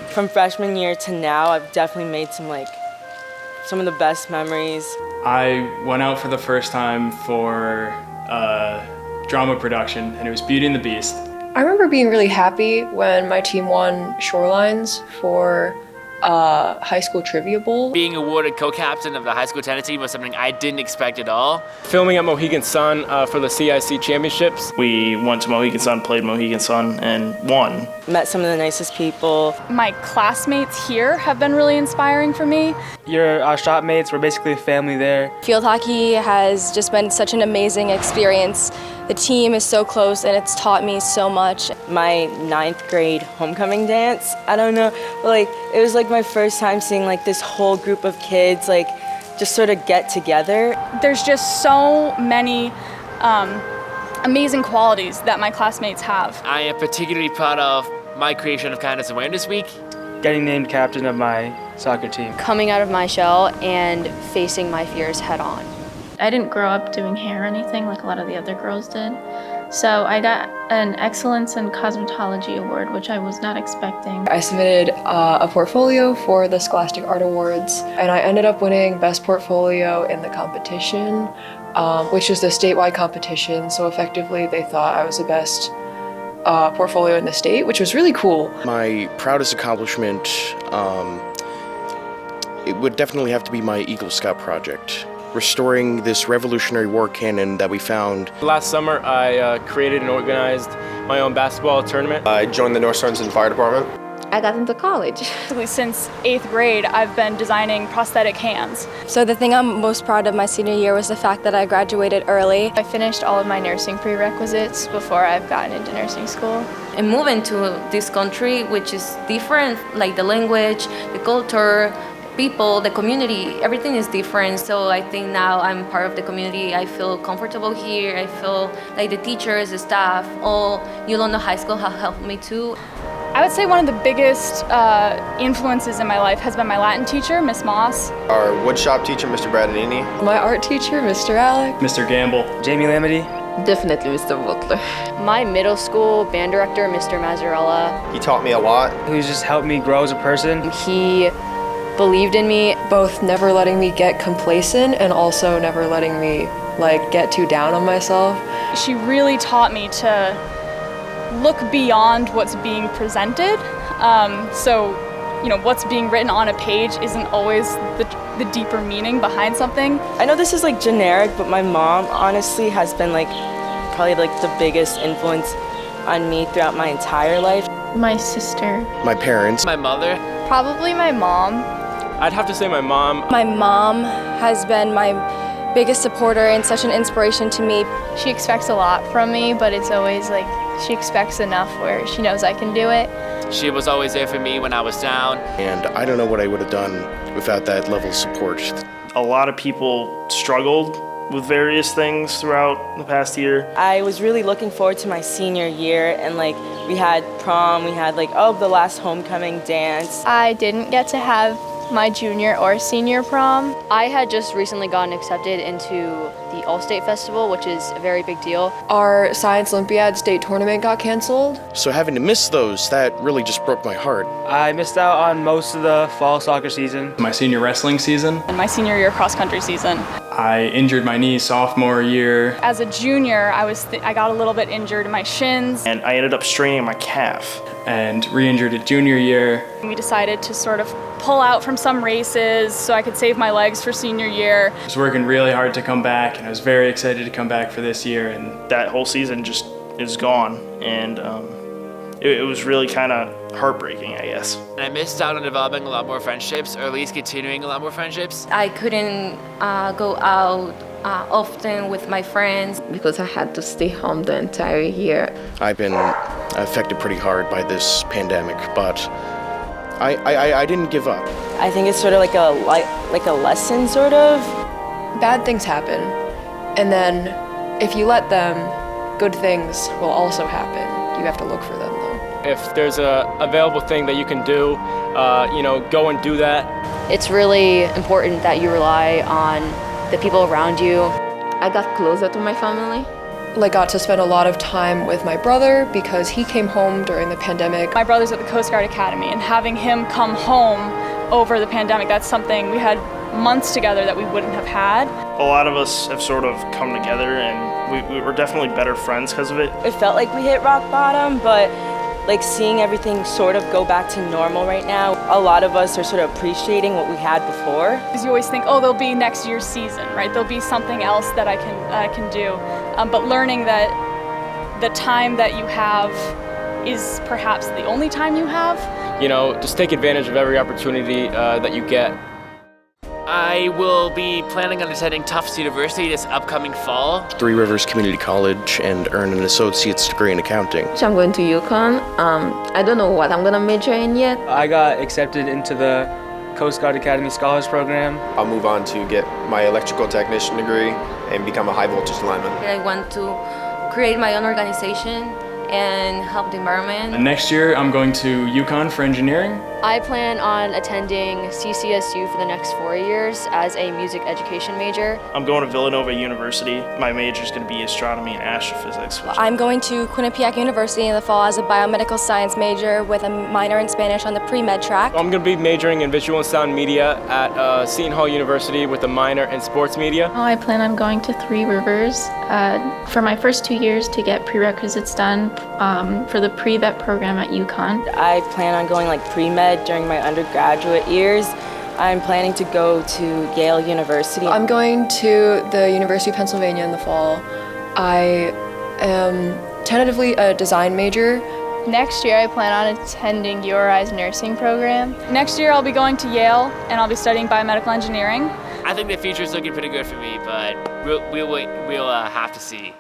From freshman year to now, I've definitely made some of the best memories. I went out for the first time for drama production, and it was Beauty and the Beast. I remember being really happy when my team won Shorelines for high school trivia bowl. Being awarded co-captain of the high school tennis team was something I didn't expect at all. Filming at Mohegan Sun for the CIC championships. We went to Mohegan Sun, played Mohegan Sun, and won. Met some of the nicest people. My classmates here have been really inspiring for me. Your shop mates were basically a family there. Field hockey has just been such an amazing experience. The team is so close and it's taught me so much. My 9th grade homecoming dance, I don't know, but it was my first time seeing this whole group of kids just sort of get together. There's just so many amazing qualities that my classmates have. I am particularly proud of my creation of Kindness Awareness Week. Getting named captain of my soccer team. Coming out of my shell and facing my fears head on. I didn't grow up doing hair or anything like a lot of the other girls did. So I got an Excellence in Cosmetology Award, which I was not expecting. I submitted a portfolio for the Scholastic Art Awards, and I ended up winning Best Portfolio in the competition, which was the statewide competition. So effectively, they thought I was the best portfolio in the state, which was really cool. My proudest accomplishment, it would definitely have to be my Eagle Scout project. Restoring this Revolutionary War cannon that we found. Last summer, I created and organized my own basketball tournament. I joined the North Sorensen Fire Department. I got into college. Since 8th grade, I've been designing prosthetic hands. So the thing I'm most proud of my senior year was the fact that I graduated early. I finished all of my nursing prerequisites before I've gotten into nursing school. And moving to this country, which is different, like the language, the culture, people, the community, everything is different. So I think now I'm part of the community. I feel comfortable here. I feel like the teachers, the staff, all New London High School have helped me too. I would say one of the biggest influences in my life has been my Latin teacher, Miss Moss. Our woodshop teacher, Mr. Bradinini. My art teacher, Mr. Alec. Mr. Gamble. Jamie Lamity. Definitely Mr. Butler. My middle school band director, Mr. Mazzarella. He taught me a lot. He's just helped me grow as a person. He believed in me. Both never letting me get complacent and also never letting me get too down on myself. She really taught me to look beyond what's being presented. So, what's being written on a page isn't always the deeper meaning behind something. I know this is generic, but my mom honestly has been probably the biggest influence on me throughout my entire life. My sister. My parents. My mother. Probably my mom. I'd have to say my mom. My mom has been my biggest supporter and such an inspiration to me. She expects a lot from me, but it's always she expects enough where she knows I can do it. She was always there for me when I was down. And I don't know what I would have done without that level of support. A lot of people struggled with various things throughout the past year. I was really looking forward to my senior year, and we had prom, we had the last homecoming dance. I didn't get to have my junior or senior prom. I had just recently gotten accepted into the All-State Festival, which is a very big deal. Our Science Olympiad state tournament got canceled. So having to miss those, that really just broke my heart. I missed out on most of the fall soccer season. My senior wrestling season. And my senior year cross-country season. I injured my knee sophomore year. As a junior, I got a little bit injured in my shins. And I ended up straining my calf. And re-injured it junior year. We decided to sort of pull out from some races so I could save my legs for senior year. I was working really hard to come back, and I was very excited to come back for this year. And that whole season just is gone. And it was really kind of heartbreaking, I guess. And I missed out on developing a lot more friendships, or at least continuing a lot more friendships. I couldn't go out often with my friends. Because I had to stay home the entire year. I've been affected pretty hard by this pandemic, but I didn't give up. I think it's sort of like a lesson, sort of. Bad things happen, and then if you let them, good things will also happen. You have to look for them, though. If there's a available thing that you can do, go and do that. It's really important that you rely on the people around you. I got closer to my family. got to spend a lot of time with my brother because he came home during the pandemic. My brother's at the Coast Guard Academy, and having him come home over the pandemic, that's something we had months together that we wouldn't have had. A lot of us have sort of come together, and we were definitely better friends because of it. It felt like we hit rock bottom, but like seeing everything sort of go back to normal right now, a lot of us are sort of appreciating what we had before. Because you always think, oh, there'll be next year's season, right? There'll be something else that I can do. But learning that the time that you have is perhaps the only time you have. You know, just take advantage of every opportunity that you get. I will be planning on attending Tufts University this upcoming fall. Three Rivers Community College and earn an associate's degree in accounting. So I'm going to UConn. I don't know what I'm gonna major in yet. I got accepted into the Coast Guard Academy Scholars Program. I'll move on to get my electrical technician degree and become a high voltage lineman. I want to create my own organization and help the environment. And next year, I'm going to UConn for engineering. I plan on attending CCSU for the next 4 years as a music education major. I'm going to Villanova University. My major is going to be astronomy and astrophysics. I'm going to Quinnipiac University in the fall as a biomedical science major with a minor in Spanish on the pre-med track. I'm going to be majoring in visual and sound media at Seton Hall University with a minor in sports media. I plan on going to Three Rivers for my first 2 years to get prerequisites done for the pre-vet program at UConn. I plan on going like pre-med during my undergraduate years. I'm planning to go to Yale University. I'm going to the University of Pennsylvania in the fall. I am tentatively a design major. Next year I plan on attending URI's nursing program. Next year I'll be going to Yale and I'll be studying biomedical engineering. I think the future is looking pretty good for me, but we'll have to see.